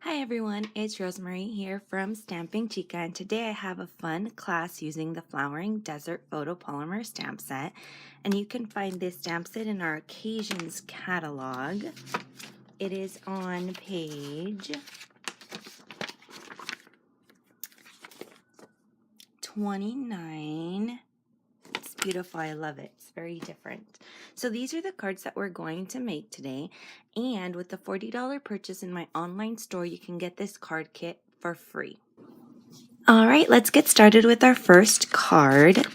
Hi everyone, it's Rosemary here from Stamping Chica, and today I have a fun class using the Flowering Desert Photopolymer stamp set. And you can find this stamp set in our Occasions catalog. It is on page 29. It's beautiful, I love it. It's very different. So these are the cards that we're going to make today, and with the $40 purchase in my online store, you can get this card kit for free. All right, let's get started with our first card.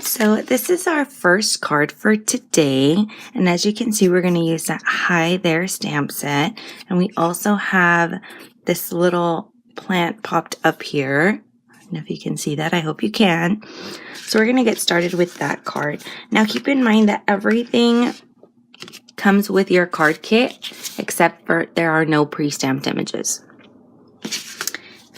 So this is our first card for today, and as you can see, we're going to use that Hi There stamp set, and we also have this little plant popped up here. I don't know if you can see that. I hope you can. So we're going to get started with that card. Now keep in mind that everything comes with your card kit, except for there are no pre-stamped images.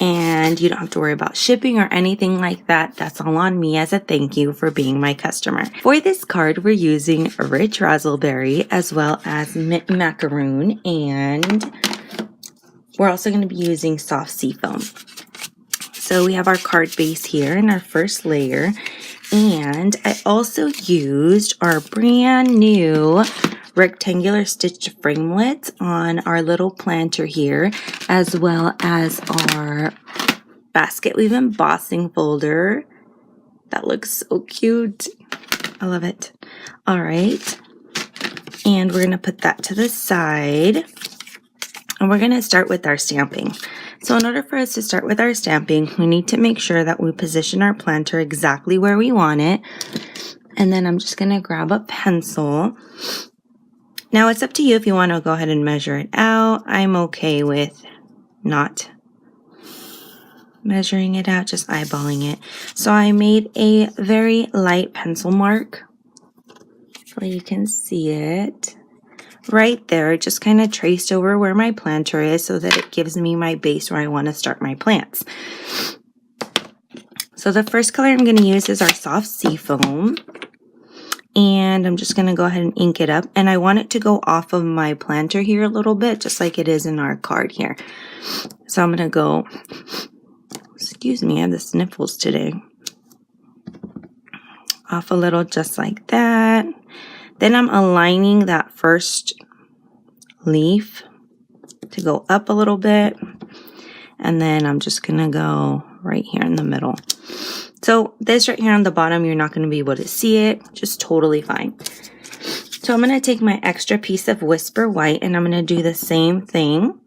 And you don't have to worry about shipping or anything like that. That's all on me as a thank you for being my customer. For this card, we're using Rich Razzleberry as well as Mint Macaroon, and we're also going to be using Soft Seafoam. So we have our card base here in our first layer, and I also used our brand new rectangular stitch framelits on our little planter here, as well as our basket weave embossing folder. That looks so cute. I love it. All right, and we're gonna put that to the side, and we're gonna start with our stamping. So in order for us to start with our stamping, we need to make sure that we position our planter exactly where we want it. And then I'm just gonna grab a pencil. Now it's up to you if you want to go ahead and measure it out. I'm okay with not measuring it out, just eyeballing it. So I made a very light pencil mark, so you can see it right there. Just kind of traced over where my planter is so that it gives me my base where I want to start my plants. So the first color I'm going to use is our Soft Seafoam. And I'm just going to go ahead and ink it up. And I want it to go off of my planter here a little bit, just like it is in our card here. So I'm going to go, excuse me, I have the sniffles today. Off a little, just like that. Then I'm aligning that first leaf to go up a little bit. And then I'm just going to go right here in the middle. So this right here on the bottom, you're not going to be able to see it, just totally fine. So I'm going to take my extra piece of Whisper White and I'm going to do the same thing.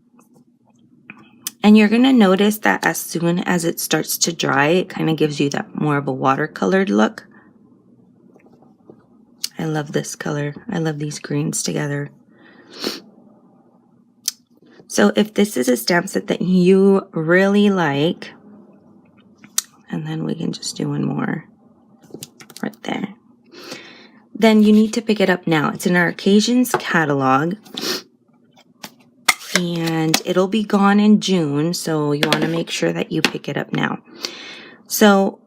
And you're going to notice that as soon as it starts to dry, it kind of gives you that more of a watercolored look. I love this color. I love these greens together. So if this is a stamp set that you really like, and then we can just do one more right there, then you need to pick it up now. It's in our Occasions catalog, and it'll be gone in June, so you want to make sure that you pick it up now. So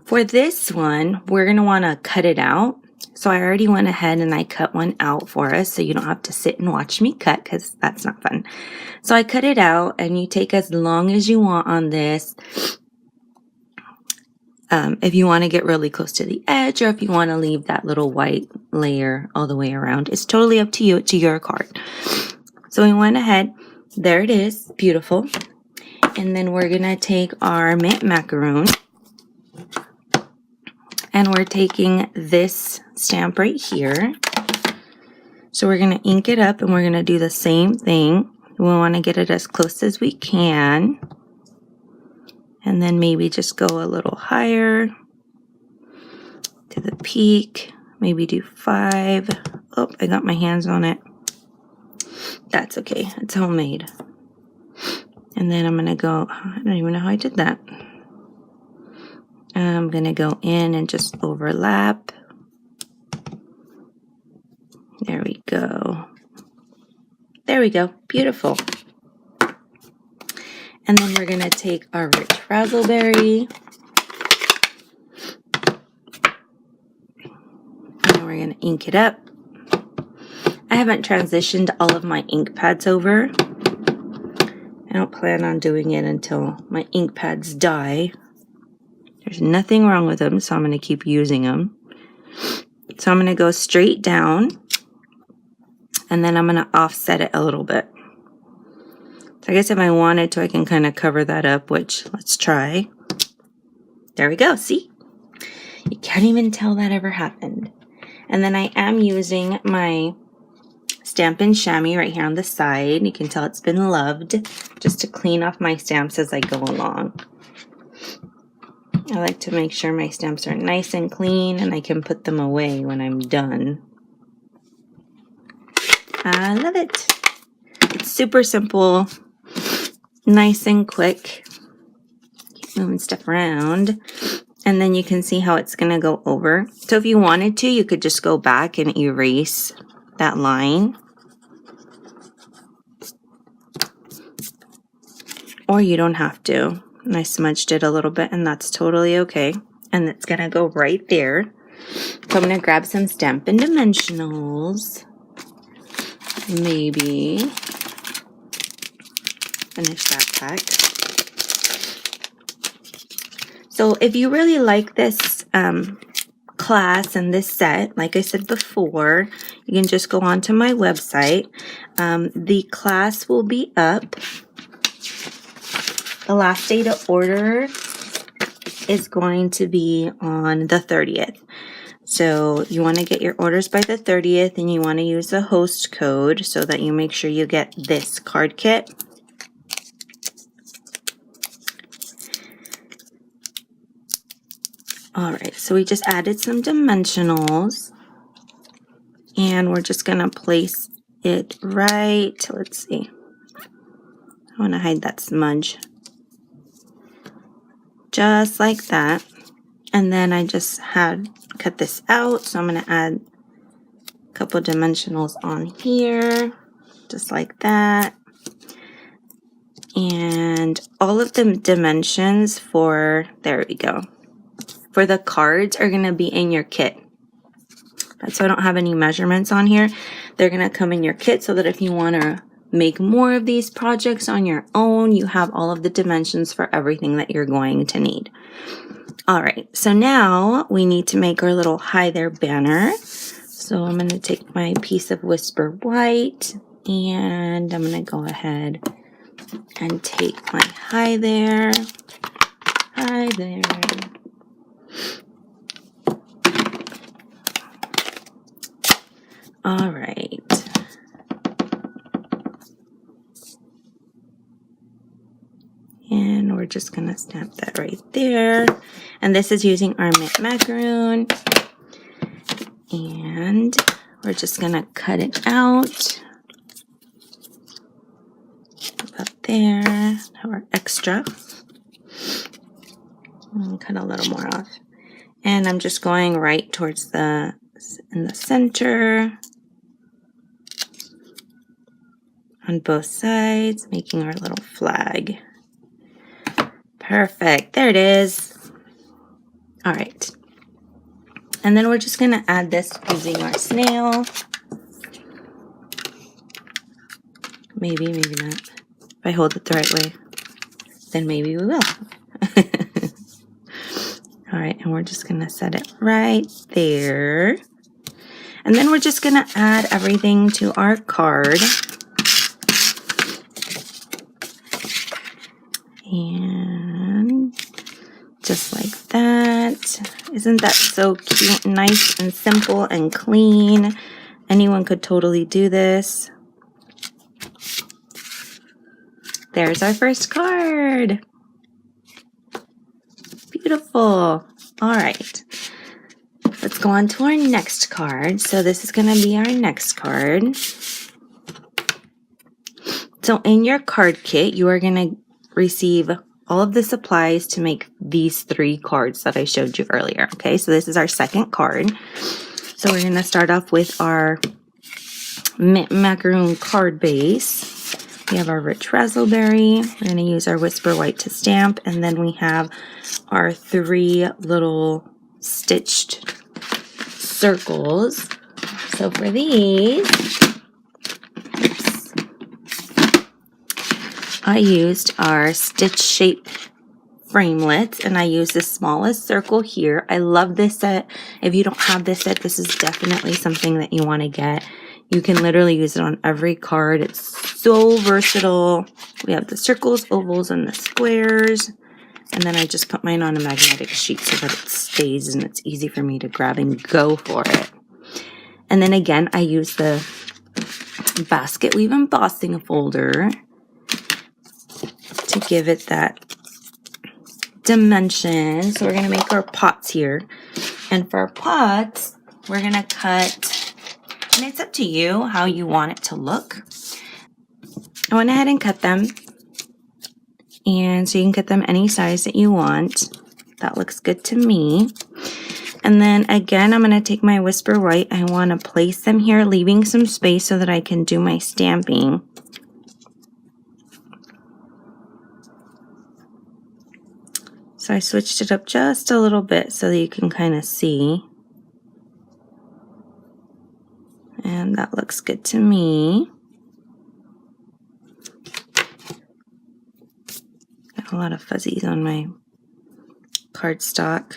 for this one, we're going to want to cut it out. So I already went ahead and I cut one out for us, so you don't have to sit and watch me cut, because that's not fun. So I cut it out, and you take as long as you want on this. If you want to get really close to the edge, or if you want to leave that little white layer all the way around, it's totally up to you, to your card. So we went ahead, there it is, beautiful. And then we're gonna take our Mint Macaroon, and we're taking this stamp right here. So we're gonna ink it up, and we're gonna do the same thing. We want to get it as close as we can. And then maybe just go a little higher to the peak. Maybe do 5. Oh, I got my hands on it. That's okay. It's homemade. And then I'm going to go, I don't even know how I did that. I'm going to go in and just overlap. There we go. There we go. Beautiful. And then we're going to take our Rich Razzleberry, and we're going to ink it up. I haven't transitioned all of my ink pads over. I don't plan on doing it until my ink pads die. There's nothing wrong with them, so I'm going to keep using them. So I'm going to go straight down, and then I'm going to offset it a little bit. So I guess if I wanted to, I can kind of cover that up, which let's try. There we go, see? You can't even tell that ever happened. And then I am using my Stampin' Chamois right here on the side. You can tell it's been loved, just to clean off my stamps as I go along. I like to make sure my stamps are nice and clean and I can put them away when I'm done. I love it. It's super simple, nice and quick. Keep moving stuff around. And then you can see how it's going to go over. So if you wanted to, you could just go back and erase that line. Or you don't have to. And I smudged it a little bit, and that's totally okay. And it's going to go right there. So I'm going to grab some Stampin' Dimensionals. Maybe finish that pack. So if you really like this class and this set, like I said before, you can just go onto my website. The class will be up. The last day to order is going to be on the 30th. So you want to get your orders by the 30th, and you want to use the host code so that you make sure you get this card kit. Alright, so we just added some dimensionals, and we're just going to place it right, let's see, I want to hide that smudge, just like that. And then I just had cut this out, so I'm going to add a couple dimensionals on here, just like that. And all of the dimensions for, there we go, for the cards are going to be in your kit. That's why I don't have any measurements on here. They're going to come in your kit so that if you want to make more of these projects on your own, you have all of the dimensions for everything that you're going to need. All right, so now we need to make our little hi there banner. So I'm going to take my piece of Whisper White, and I'm going to go ahead and take my hi there. Hi there. All right. And we're just going to stamp that right there. And this is using our mint macaroon. And we're just going to cut it out. Up there. Have our extra. And cut a little more off. And I'm just going right towards in the center. On both sides, making our little flag. Perfect. There it is. All right. And then we're just going to add this using our snail. Maybe, maybe not. If I hold it the right way, then maybe we will. All right. And we're just going to set it right there. And then we're just going to add everything to our card. And just like that. Isn't that so cute, nice and simple and clean? Anyone could totally do this. There's our first card. Beautiful. All right. Let's go on to our next card. So this is going to be our next card. So in your card kit, you are going to receive all of the supplies to make these 3 cards that I showed you earlier. Okay, so this is our second card. So we're going to start off with our mint macaroon card base. We have our rich raspberry. We're going to use our Whisper White to stamp, and then we have our 3 little stitched circles. So for these, I used our stitch shape framelits, and I use the smallest circle here. I love this set. If you don't have this set, this is definitely something that you want to get. You can literally use it on every card. It's so versatile. We have the circles, ovals, and the squares. And then I just put mine on a magnetic sheet so that it stays and it's easy for me to grab and go for it. And then again, I use the basket weave embossing folder to give it that dimension. So we're going to make our pots here. And for our pots, we're going to cut, and it's up to you how you want it to look. I went ahead and cut them. And so you can cut them any size that you want. That looks good to me. And then again, I'm going to take my Whisper White. I want to place them here, leaving some space so that I can do my stamping. So I switched it up just a little bit so that you can kind of see. And that looks good to me. Got a lot of fuzzies on my cardstock.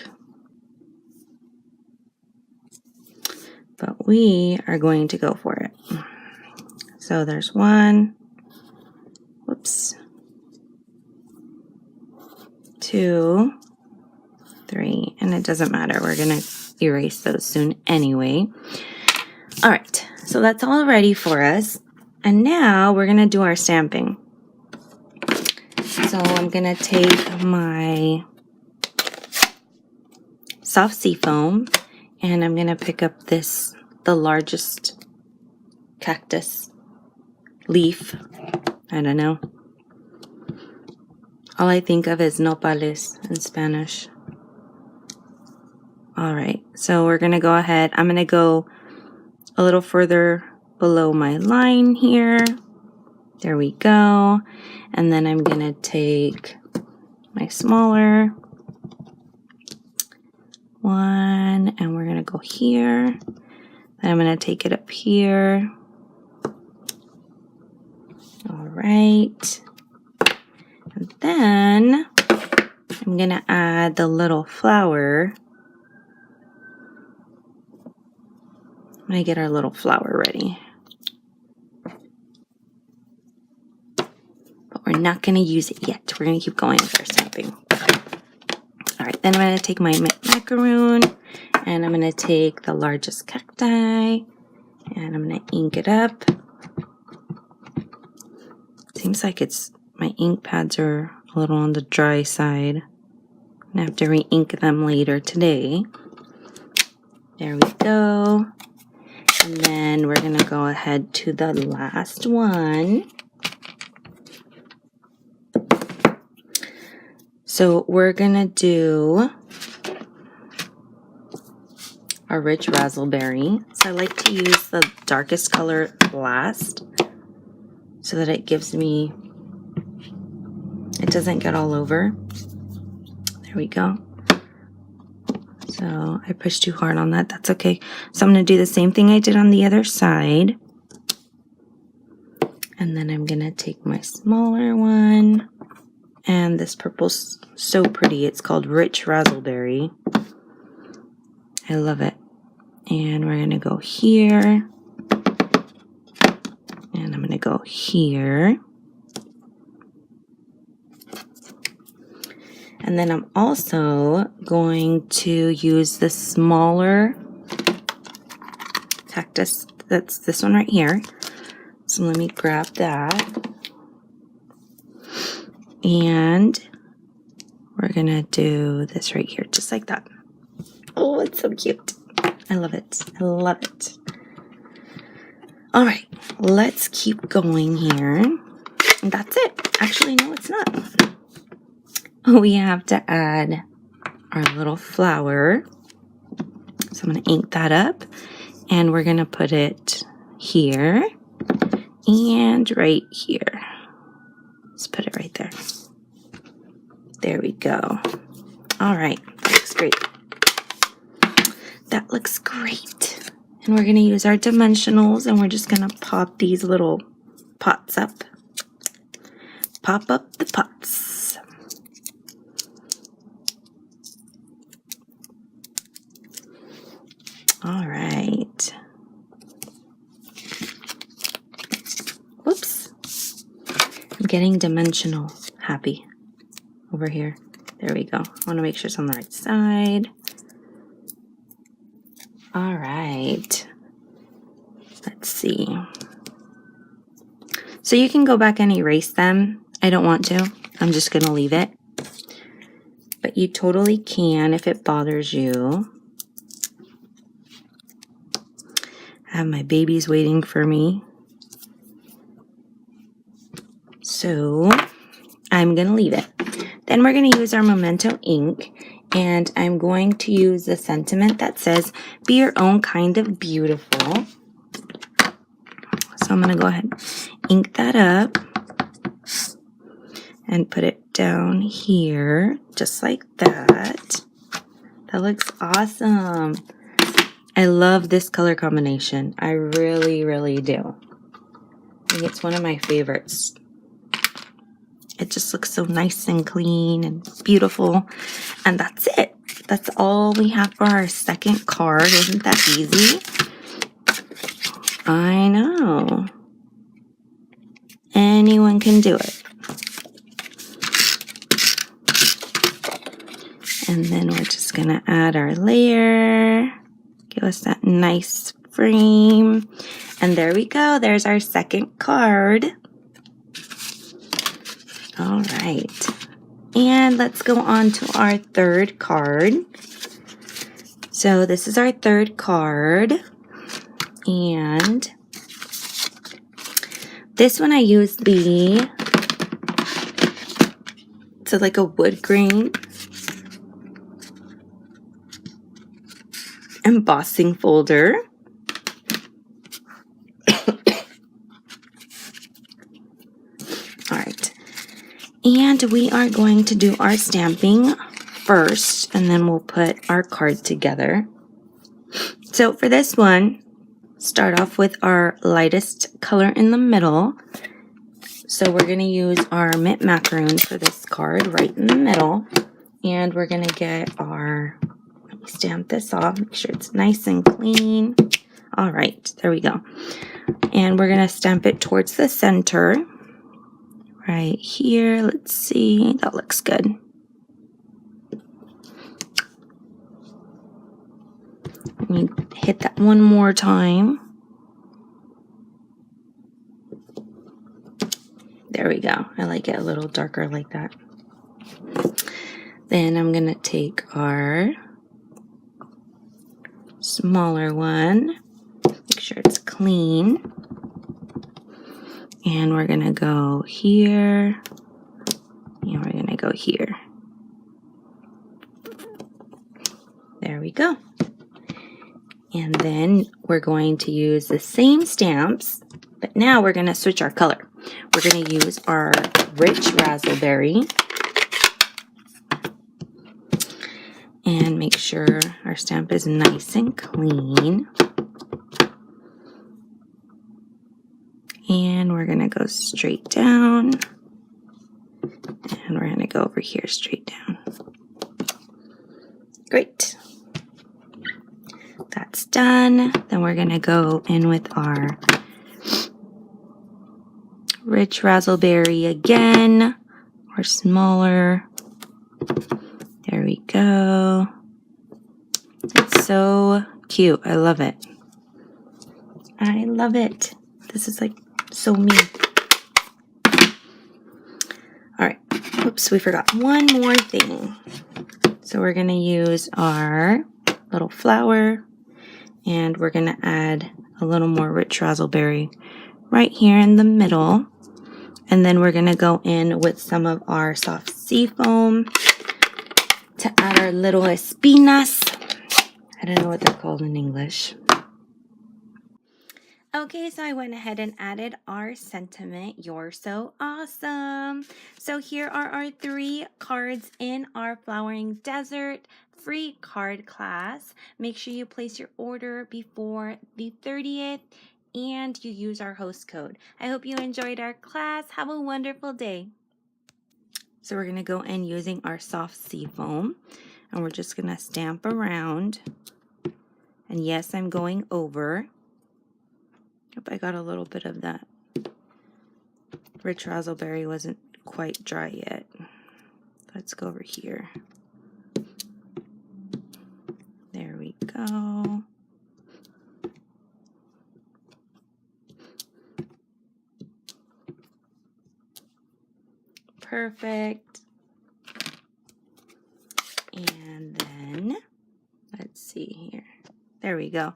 But we are going to go for it. So there's one. Whoops. 2, 3, and it doesn't matter. We're going to erase those soon anyway. All right, so that's all ready for us. And now we're going to do our stamping. So I'm going to take my soft seafoam and I'm going to pick up this, the largest cactus leaf. I don't know. All I think of is nopales in Spanish. All right, so we're gonna go ahead. I'm gonna go a little further below my line here. There we go. And then I'm gonna take my smaller one and we're gonna go here. Then I'm gonna take it up here. All right. And then I'm going to add the little flower. I'm going to get our little flower ready. But we're not going to use it yet. We're going to keep going with our stamping. All right, then I'm going to take my macaroon and I'm going to take the largest cacti and I'm going to ink it up. Seems like my ink pads are a little on the dry side. I'm gonna have to re-ink them later today. There we go. And then we're gonna go ahead to the last one. So we're gonna do our rich raspberry. So I like to use the darkest color last so that it gives me, it doesn't get all over. There we go. So I pushed too hard on that. That's okay. So I'm going to do the same thing I did on the other side. And then I'm going to take my smaller one. And this purple's so pretty. It's called Rich Raspberry. I love it. And we're going to go here. And I'm going to go here. And then I'm also going to use the smaller cactus. That's this one right here. So let me grab that. And we're going to do this right here, just like that. Oh, it's so cute. I love it. I love it. All right, let's keep going here. And that's it. Actually, no, it's not. We have to add our little flower. So I'm going to ink that up. And we're going to put it here and right here. Let's put it right there. There we go. All right, that looks great. That looks great. And we're going to use our dimensionals and we're just going to pop these little pots up. pop up the pots. All right. Whoops. I'm getting dimensional happy over here. There we go. I want to make sure it's on the right side. All right. Let's see. So you can go back and erase them. I don't want to. I'm just going to leave it. But you totally can if it bothers you. I have my babies waiting for me. So I'm going to leave it. Then we're going to use our Memento ink. And I'm going to use the sentiment that says, be your own kind of beautiful. So I'm going to go ahead and ink that up. And put it down here, just like that. That looks awesome. I love this color combination. I really, really do. I think it's one of my favorites. It just looks so nice and clean and beautiful. And that's it. That's all we have for our second card. Isn't that easy? I know. Anyone can do it. And then we're just going to add our layer. Give us that nice frame. And there we go. There's our second card. All right. And let's go on to our third card. So this is our third card. And this one I used it's like a wood grain embossing folder. All right. And we are going to do our stamping first, and then we'll put our card together. So for this one, start off with our lightest color in the middle. So we're going to use our mint macaroon for this card right in the middle. And we're going to get our, let me stamp this off, make sure it's nice and clean. All right, there we go. And we're going to stamp it towards the center. Right here, let's see, that looks good. Let me hit that one more time. There we go. I like it a little darker like that. Then I'm going to take our smaller one, make sure it's clean. And we're going to go here, and we're going to go here. There we go. And then we're going to use the same stamps, but now we're going to switch our color. We're going to use our rich raspberry. And make sure our stamp is nice and clean. And we're going to go straight down. And we're going to go over here straight down. Great. That's done. Then we're going to go in with our rich raspberry again, or smaller. There we go. It's so cute. I love it. I love it. This is like so me. All right. Oops, we forgot one more thing. So we're going to use our little flower, and we're going to add a little more rich raspberry right here in the middle. And then we're going to go in with some of our soft sea foam to add our little espinas. I don't know what they're called in English. Okay, so I went ahead and added our sentiment, you're so awesome. So here are our 3 cards in our Flowering Desert free card class. Make sure you place your order before the 30th and you use our host code. I hope you enjoyed our class. Have a wonderful day. So we're going to go in using our soft sea foam, and we're just going to stamp around. And yes, I'm going over. Yep, I got a little bit of that. Rich raspberry wasn't quite dry yet. Let's go over here. There we go. Perfect. And then, let's see here. There we go.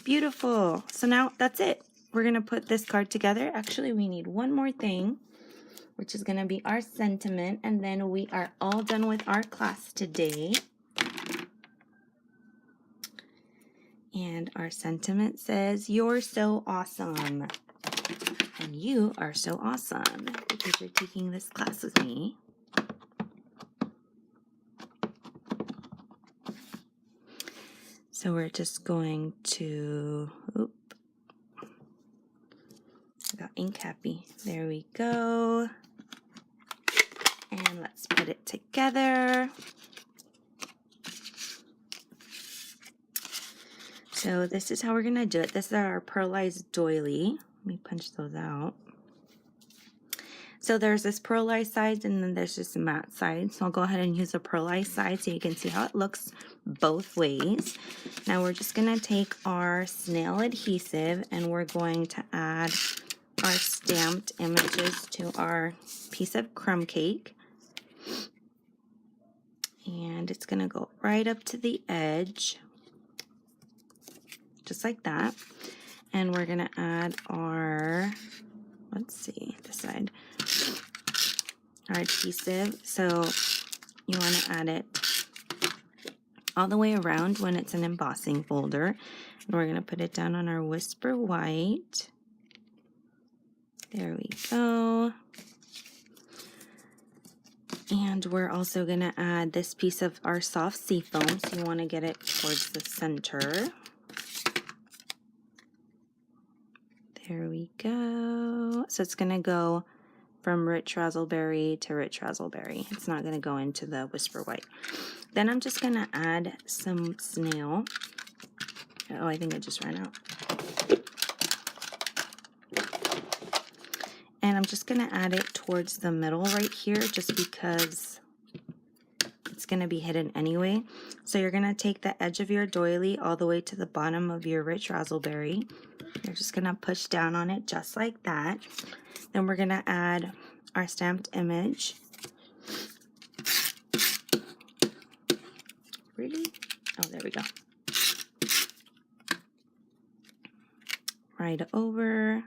Beautiful. So now that's it. We're going to put this card together. Actually, we need one more thing, which is going to be our sentiment. And then we are all done with our class today. And our sentiment says, "You're so awesome." And you are so awesome because you're taking this class with me. So we're just going to, I got ink happy. There we go. And let's put it together. So this is how we're gonna do it. This is our pearlized doily. Let me punch those out. So there's this pearlized side and then there's just a matte side. So I'll go ahead and use a pearlized side so you can see how it looks both ways. Now we're just gonna take our snail adhesive and we're going to add our stamped images to our piece of crumb cake. And it's gonna go right up to the edge, just like that. And we're gonna add our, let's see, this side, our adhesive. So you want to add it all the way around when it's an embossing folder. And we're going to put it down on our Whisper White. There we go. And we're also going to add this piece of our soft sea foam. So you want to get it towards the center. There we go. So it's going to go from rich raspberry to rich raspberry. It's not going to go into the Whisper White. Then I'm just going to add some snail. Oh, I think it just ran out. And I'm just going to add it towards the middle right here just because it's going to be hidden anyway. So you're going to take the edge of your doily all the way to the bottom of your rich raspberry. You're just going to push down on it just like that. Then we're going to add our stamped image. Really? Oh, there we go. Right over.